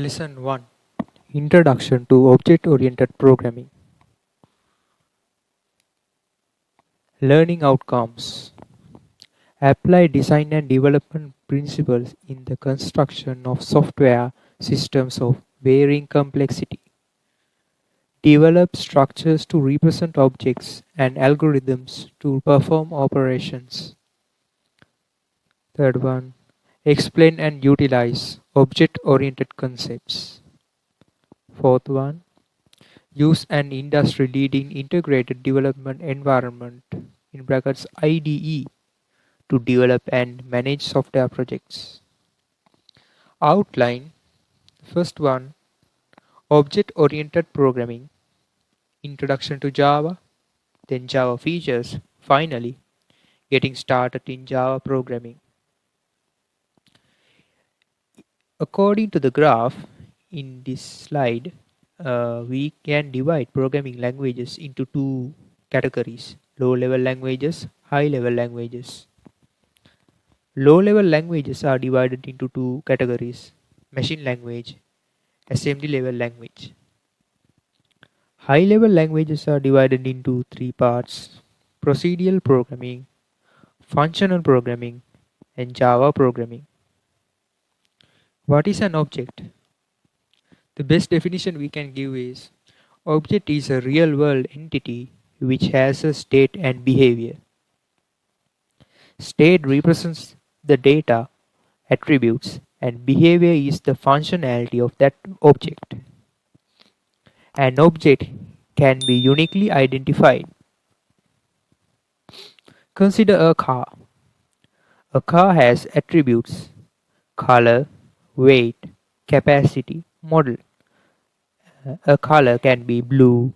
Lesson 1. Introduction to Object-Oriented Programming. Learning Outcomes. Apply design and development principles in the construction of software systems of varying complexity. Develop structures to represent objects and algorithms to perform operations. Third one. Explain and utilize object-oriented concepts. Fourth one. Use an industry-leading integrated development environment in brackets (IDE) to develop and manage software projects. Outline. First one, object-oriented programming, introduction to Java, then Java features, finally, getting started in Java programming. According to the graph in this slide, we can divide programming languages into two categories: low-level languages, high-level languages. Low-level languages are divided into two categories: machine language, assembly-level language. High-level languages are divided into three parts: procedural programming, functional programming, and Java programming. What is an object? The best definition we can give is object is a real-world entity which has a state and behavior. State represents the data, attributes, and behavior is the functionality of that object. An object can be uniquely identified. Consider a car. A car has attributes: color, weight, capacity, model. A color can be blue,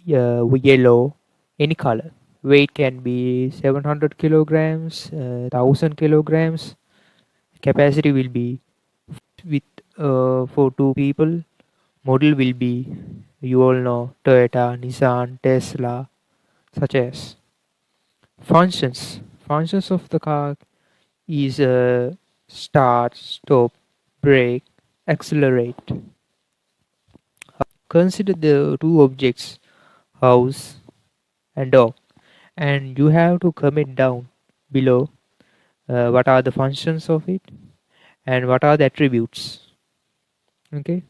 yellow, any color. Weight can be 700 kilograms, 1000 kilograms. Capacity will be with for two people. Model will be, you all know, Toyota, Nissan, Tesla, such as. Functions. Functions of the car is start, stop, brake, accelerate. Consider the two objects, house and dog, and you have to comment down below what are the functions of it and what are the attributes. Okay.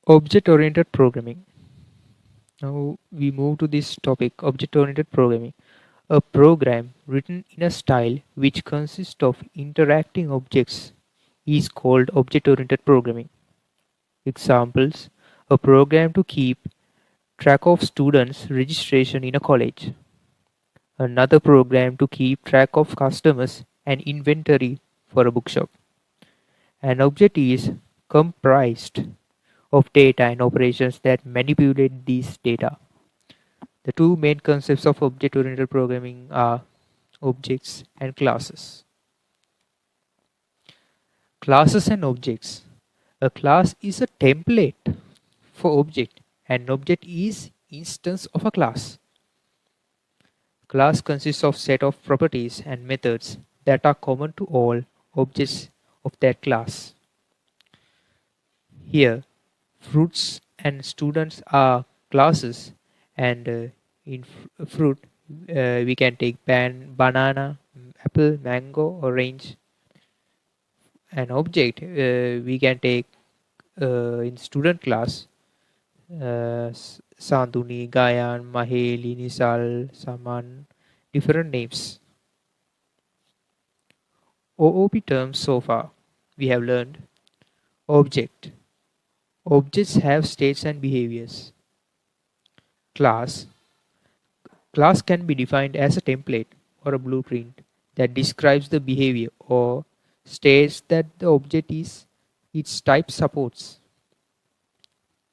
Object-oriented programming. Now we move to this topic, object-oriented programming. A program written in a style which consists of interacting objects is called object-oriented programming. Examples: a program to keep track of students' registration in a college. Another program to keep track of customers and inventory for a bookshop. An object is comprised of data and operations that manipulate these data. The two main concepts of object-oriented programming are objects and classes. Classes and objects. A class is a template for object. An object is instance of a class. Class consists of set of properties and methods that are common to all objects of that class. Here, fruits and students are classes, and in fruit we can take banana, apple, mango, orange. An object we can take in student class Sanduni, Gayan, Maheli, Nisal, Saman, different names. OOP terms so far we have learned. Object. Objects have states and behaviors. Class. Class can be defined as a template or a blueprint that describes the behavior or states that the object is its type supports.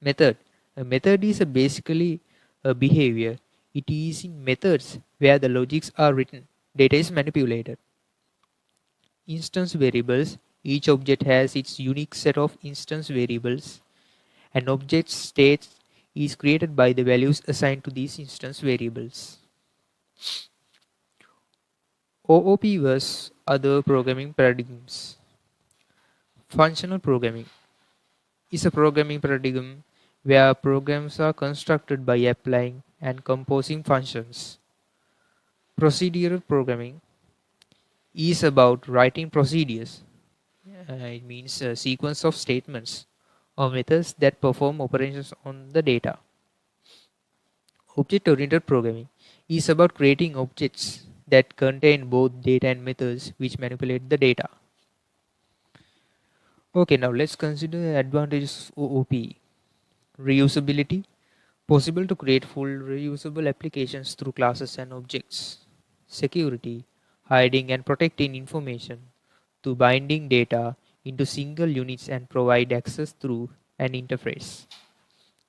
Method. A method is basically a behavior. It is in methods where the logics are written, data is manipulated. Instance variables. Each object has its unique set of instance variables. An object state is created by the values assigned to these instance variables. OOP vs other programming paradigms. Functional programming is a programming paradigm where programs are constructed by applying and composing functions. Procedural programming is about writing procedures. It means a sequence of statements or methods that perform operations on the data. Object-oriented programming is about creating objects that contain both data and methods which manipulate the data. Okay, now let's consider the advantages of OOP. Reusability, possible to create full reusable applications through classes and objects. Security, hiding and protecting information to binding data into single units and provide access through an interface.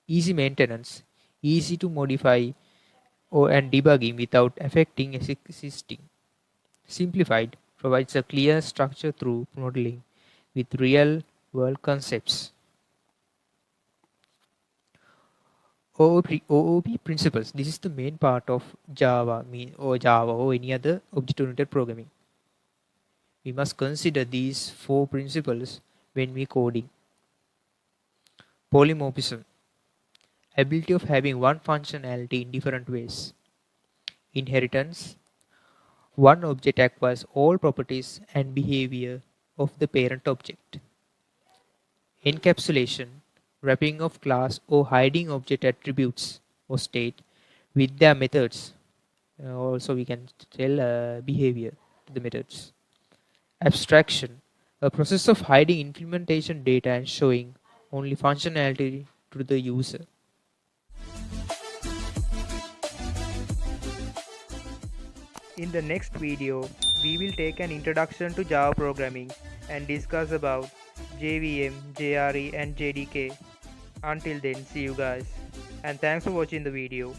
Easy maintenance, easy to modify and debugging without affecting existing. Simplified, provides a clear structure through modeling with real world concepts. OOP principles. This is the main part of Java or any other object-oriented programming. We must consider these four principles when we coding. Polymorphism, ability of having one functionality in different ways. Inheritance, one object acquires all properties and behavior of the parent object. Encapsulation, wrapping of class or hiding object attributes or state with their methods. Also we can tell behavior to the methods. Abstraction, a process of hiding implementation data and showing only functionality to the user. In the next video, we will take an introduction to Java programming and discuss about JVM, JRE and JDK. Until then, see you guys, and thanks for watching the video.